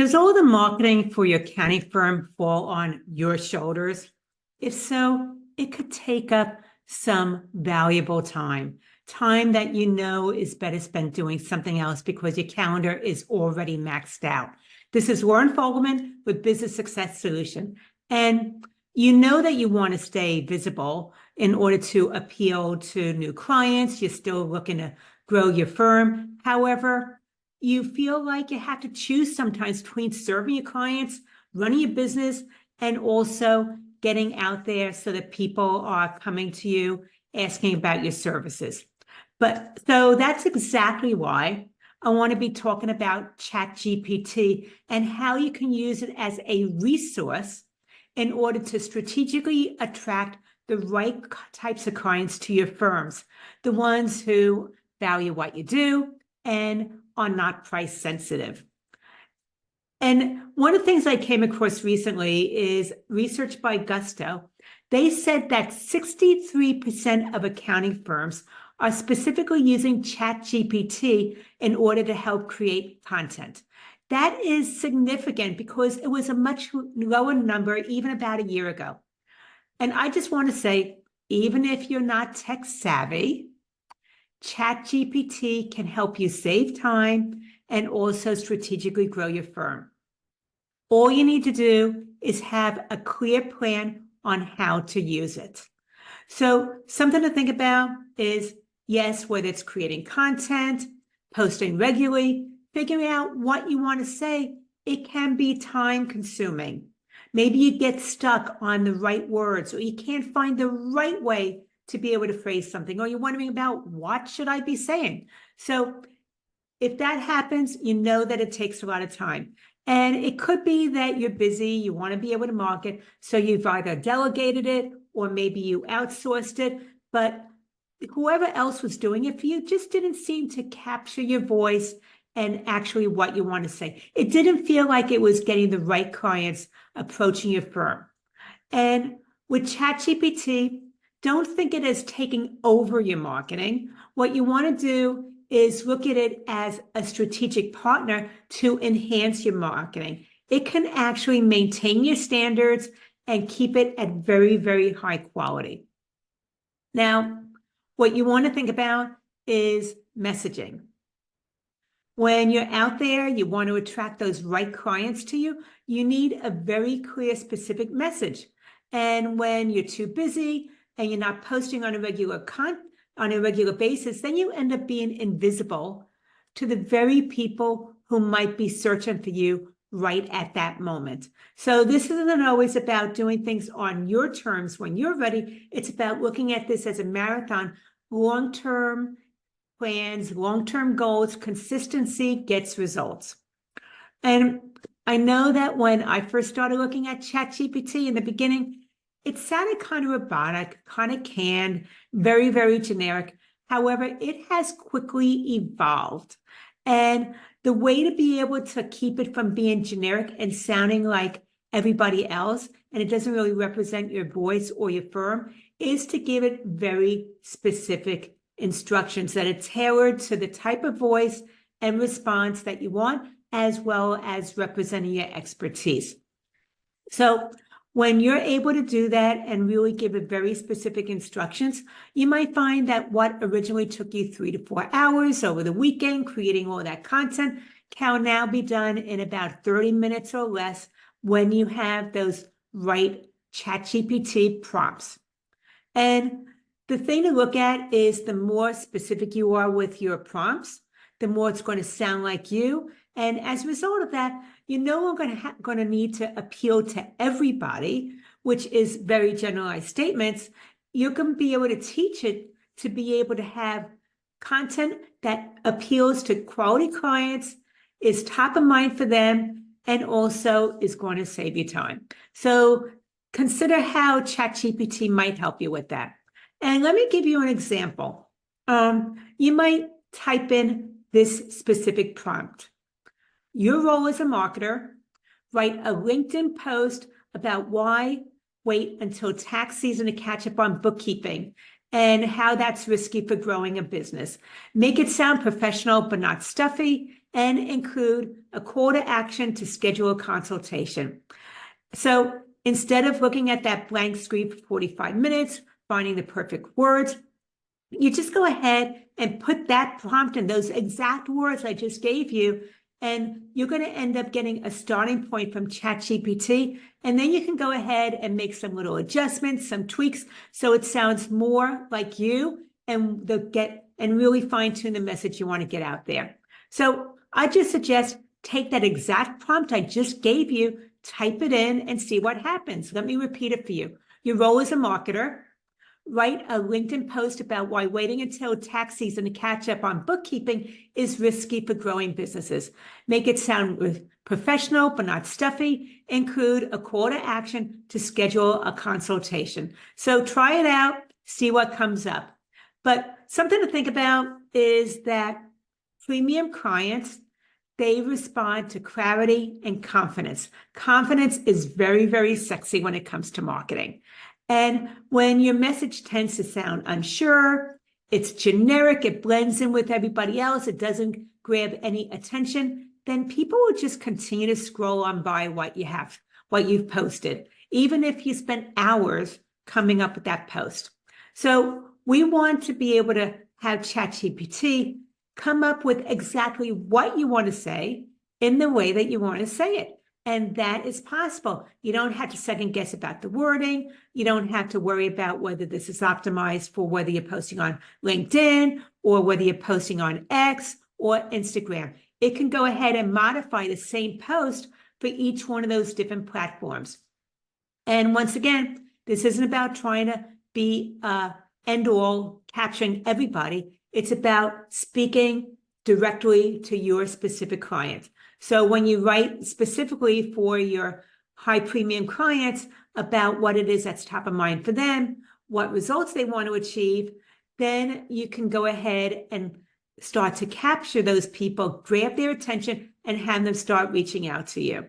Does all the marketing for your accounting firm fall on your shoulders? If so, it could take up some valuable time that you know is better spent doing something else because your calendar is already maxed out. This is Lauren Fogelman with Business Success Solution. And you know that you want to stay visible in order to appeal to new clients. You're still looking to grow your firm. However, you feel like you have to choose sometimes between serving your clients, running your business, and also getting out there so that people are coming to you asking about your services. So that's exactly why I want to be talking about ChatGPT and how you can use it as a resource in order to strategically attract the right types of clients to your firms, the ones who value what you do and are not price sensitive. And one of the things I came across recently is research by Gusto. They said that 63% of accounting firms are specifically using ChatGPT in order to help create content. That is significant because it was a much lower number even about a year ago. And I just want to say, even if you're not tech savvy, ChatGPT can help you save time and also strategically grow your firm. All you need to do is have a clear plan on how to use it. So something to think about is, yes, whether it's creating content, posting regularly, figuring out what you want to say, it can be time consuming. Maybe you get stuck on the right words, or you can't find the right way to be able to phrase something, or you're wondering about what should I be saying. So if that happens, you know that it takes a lot of time. And it could be that you're busy, you want to be able to market, so you've either delegated it or maybe you outsourced it, but whoever else was doing it for you just didn't seem to capture your voice and actually what you want to say. It didn't feel like it was getting the right clients approaching your firm. And with ChatGPT, don't think it as taking over your marketing. What you want to do is look at it as a strategic partner to enhance your marketing. It can actually maintain your standards and keep it at very, very high quality. Now, what you want to think about is messaging. When you're out there, you want to attract those right clients to you, you need a very clear, specific message. And when you're too busy and you're not posting on a regular basis, then you end up being invisible to the very people who might be searching for you right at that moment. So this isn't always about doing things on your terms when you're ready. It's about looking at this as a marathon, long-term plans, long-term goals. Consistency gets results. And I know that when I first started looking at ChatGPT in the beginning, it sounded kind of robotic, kind of canned, very, very generic. However, it has quickly evolved. And the way to be able to keep it from being generic and sounding like everybody else, and it doesn't really represent your voice or your firm, is to give it very specific instructions that are tailored to the type of voice and response that you want, as well as representing your expertise. So when you're able to do that and really give it very specific instructions, you might find that what originally took you 3 to 4 hours over the weekend, creating all that content, can now be done in about 30 minutes or less when you have those right ChatGPT prompts. And the thing to look at is the more specific you are with your prompts, the more it's going to sound like you. And as a result of that, you're no longer going to need to appeal to everybody, which is very generalized statements. You're going to be able to teach it to be able to have content that appeals to quality clients, is top of mind for them, and also is going to save you time. So consider how ChatGPT might help you with that. And let me give you an example. You might type in this specific prompt. Your role as a marketer, write a LinkedIn post about why wait until tax season to catch up on bookkeeping and how that's risky for growing a business. Make it sound professional, but not stuffy. and include a call to action to schedule a consultation. So instead of looking at that blank screen for 45 minutes, finding the perfect words, you just go ahead and put that prompt in, those exact words I just gave you, and you're going to end up getting a starting point from ChatGPT. And then you can go ahead and make some little adjustments, some tweaks, so it sounds more like you, and really fine tune the message you want to get out there. So I just suggest take that exact prompt I just gave you, type it in, and see what happens. Let me repeat it for you. Your role as a marketer. Write a LinkedIn post about why waiting until tax season to catch up on bookkeeping is risky for growing businesses. Make it sound professional, but not stuffy. Include a call to action to schedule a consultation. So try it out, see what comes up. But something to think about is that premium clients, they respond to clarity and confidence. Confidence is very, very sexy when it comes to marketing. And when your message tends to sound unsure, it's generic, it blends in with everybody else, it doesn't grab any attention, then people will just continue to scroll on by what you've posted, even if you spent hours coming up with that post. So we want to be able to have ChatGPT come up with exactly what you want to say in the way that you want to say it. And that is possible. You don't have to second guess about the wording. You don't have to worry about whether this is optimized for whether you're posting on LinkedIn or whether you're posting on X or Instagram. It can go ahead and modify the same post for each one of those different platforms. And once again, this isn't about trying to be end all, capturing everybody. It's about speaking directly to your specific client. So when you write specifically for your high premium clients about what it is that's top of mind for them, what results they want to achieve, then you can go ahead and start to capture those people, grab their attention, and have them start reaching out to you.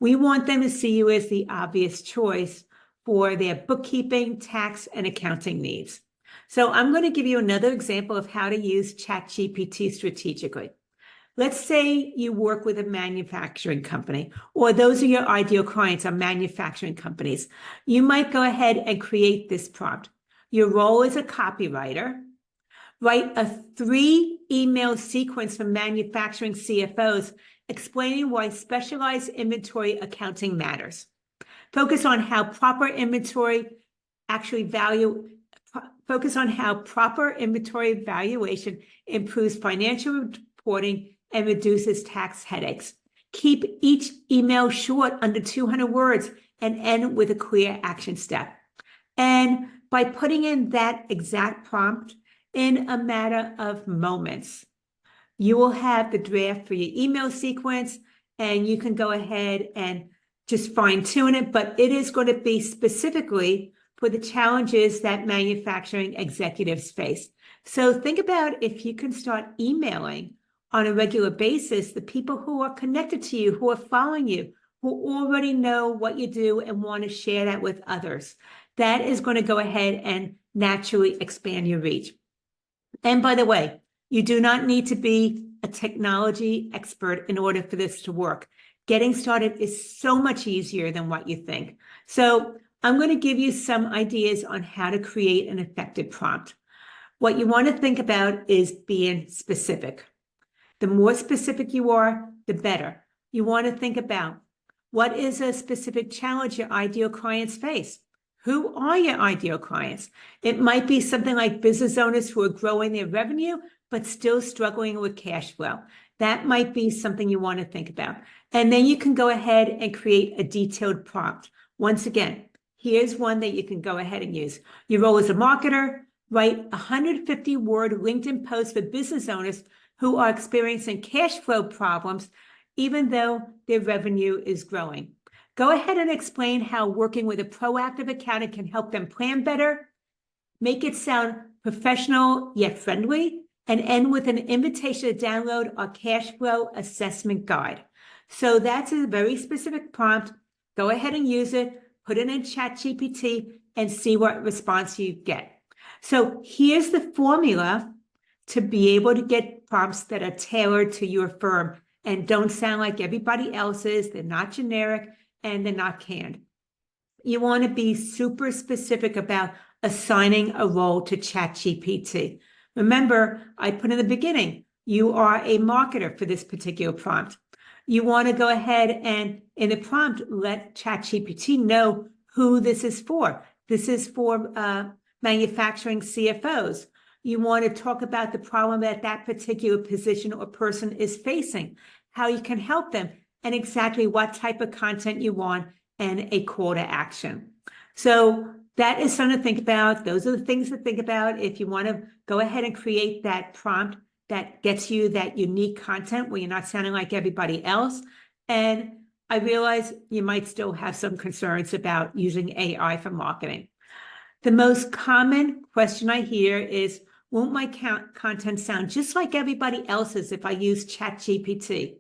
We want them to see you as the obvious choice for their bookkeeping, tax, and accounting needs. So I'm going to give you another example of how to use ChatGPT strategically. Let's say you work with a manufacturing company, or those are your ideal clients are manufacturing companies. You might go ahead and create this prompt. Your role as a copywriter. Write a 3-email sequence for manufacturing CFOs explaining why specialized inventory accounting matters. Focus on how proper inventory valuation improves financial reporting and reduces tax headaches. Keep each email short, under 200 words, and end with a clear action step. And by putting in that exact prompt in a matter of moments, you will have the draft for your email sequence, and you can go ahead and just fine tune it, but it is going to be specifically for the challenges that manufacturing executives face. So think about if you can start emailing on a regular basis the people who are connected to you, who are following you, who already know what you do and want to share that with others. That is going to go ahead and naturally expand your reach. And by the way, you do not need to be a technology expert in order for this to work. Getting started is so much easier than what you think. So I'm going to give you some ideas on how to create an effective prompt. What you want to think about is being specific. The more specific you are, the better. You want to think about what is a specific challenge your ideal clients face? Who are your ideal clients? It might be something like business owners who are growing their revenue, but still struggling with cash flow. That might be something you want to think about. And then you can go ahead and create a detailed prompt. Once again, here's one that you can go ahead and use. Your role as a marketer, write 150-word LinkedIn post for business owners who are experiencing cash flow problems, even though their revenue is growing. Go ahead and explain how working with a proactive accountant can help them plan better, make it sound professional yet friendly, and end with an invitation to download our cash flow assessment guide. So that's a very specific prompt. Go ahead and use it, put it in ChatGPT, and see what response you get. So here's the formula to be able to get prompts that are tailored to your firm and don't sound like everybody else's. They're not generic and they're not canned. You want to be super specific about assigning a role to ChatGPT. Remember, I put in the beginning, you are a marketer for this particular prompt. You want to go ahead and in the prompt, let ChatGPT know who this is for. This is for manufacturing CFOs. You want to talk about the problem that that particular position or person is facing, how you can help them, and exactly what type of content you want, and a call to action. So that is something to think about. Those are the things to think about if you want to go ahead and create that prompt that gets you that unique content where you're not sounding like everybody else. And I realize you might still have some concerns about using AI for marketing. The most common question I hear is, won't my content sound just like everybody else's if I use ChatGPT?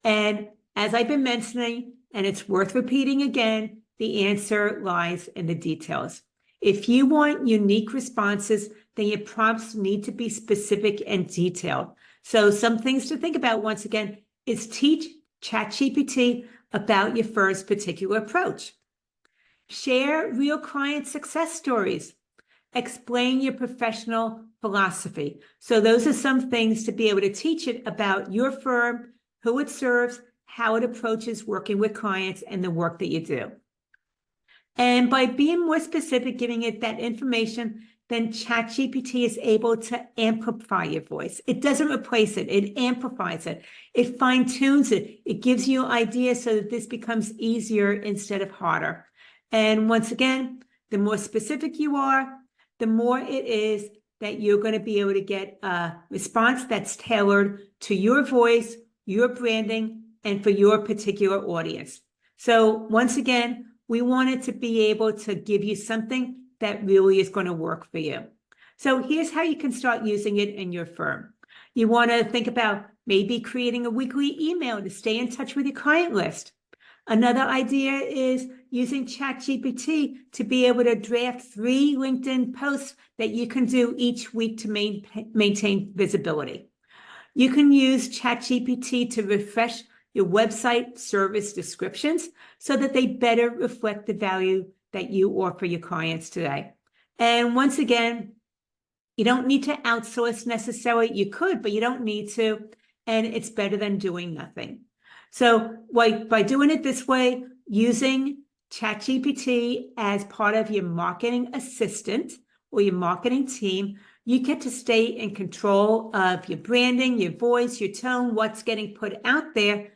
And as I've been mentioning, and it's worth repeating again, the answer lies in the details. If you want unique responses, then your prompts need to be specific and detailed. So some things to think about, once again, is teach ChatGPT about your firm's particular approach. Share real client success stories. Explain your professional philosophy. So those are some things to be able to teach it about your firm, who it serves, how it approaches working with clients, and the work that you do. And by being more specific, giving it that information, then ChatGPT is able to amplify your voice. It doesn't replace it. It amplifies it. It fine-tunes it. It gives you ideas so that this becomes easier instead of harder. And once again, the more specific you are, the more it is that you're going to be able to get a response that's tailored to your voice, your branding, and for your particular audience. So once again, we wanted to be able to give you something that really is going to work for you. So here's how you can start using it in your firm. You want to think about maybe creating a weekly email to stay in touch with your client list. Another idea is using ChatGPT to be able to draft 3 LinkedIn posts that you can do each week to maintain visibility. You can use ChatGPT to refresh your website service descriptions so that they better reflect the value that you offer your clients today. And once again, you don't need to outsource necessarily. You could, but you don't need to. And it's better than doing nothing. So by doing it this way, using ChatGPT as part of your marketing assistant or your marketing team, you get to stay in control of your branding, your voice, your tone, what's getting put out there.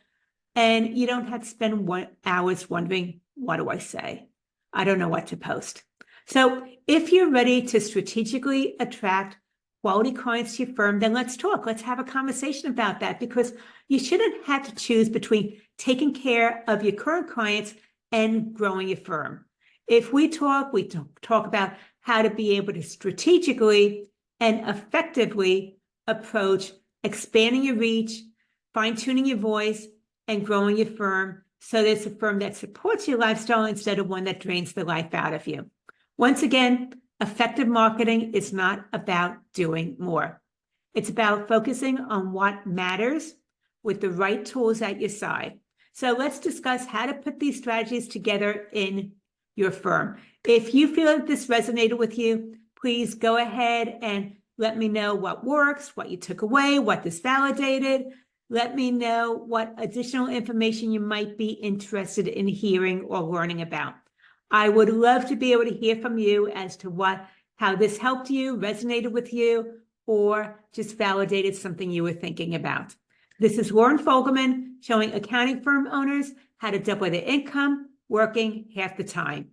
And you don't have to spend hours wondering, what do I say? I don't know what to post. So if you're ready to strategically attract quality clients to your firm, then let's talk. Let's have a conversation about that, because you shouldn't have to choose between taking care of your current clients and growing your firm. If we talk about how to be able to strategically and effectively approach expanding your reach, fine-tuning your voice, and growing your firm so that it's a firm that supports your lifestyle instead of one that drains the life out of you. Once again, effective marketing is not about doing more. It's about focusing on what matters with the right tools at your side. So let's discuss how to put these strategies together in your firm. If you feel that this resonated with you, please go ahead and let me know what works, what you took away, what this validated. Let me know what additional information you might be interested in hearing or learning about. I would love to be able to hear from you as to how this helped you, resonated with you, or just validated something you were thinking about. This is Lauren Fogelman showing accounting firm owners how to double their income working half the time.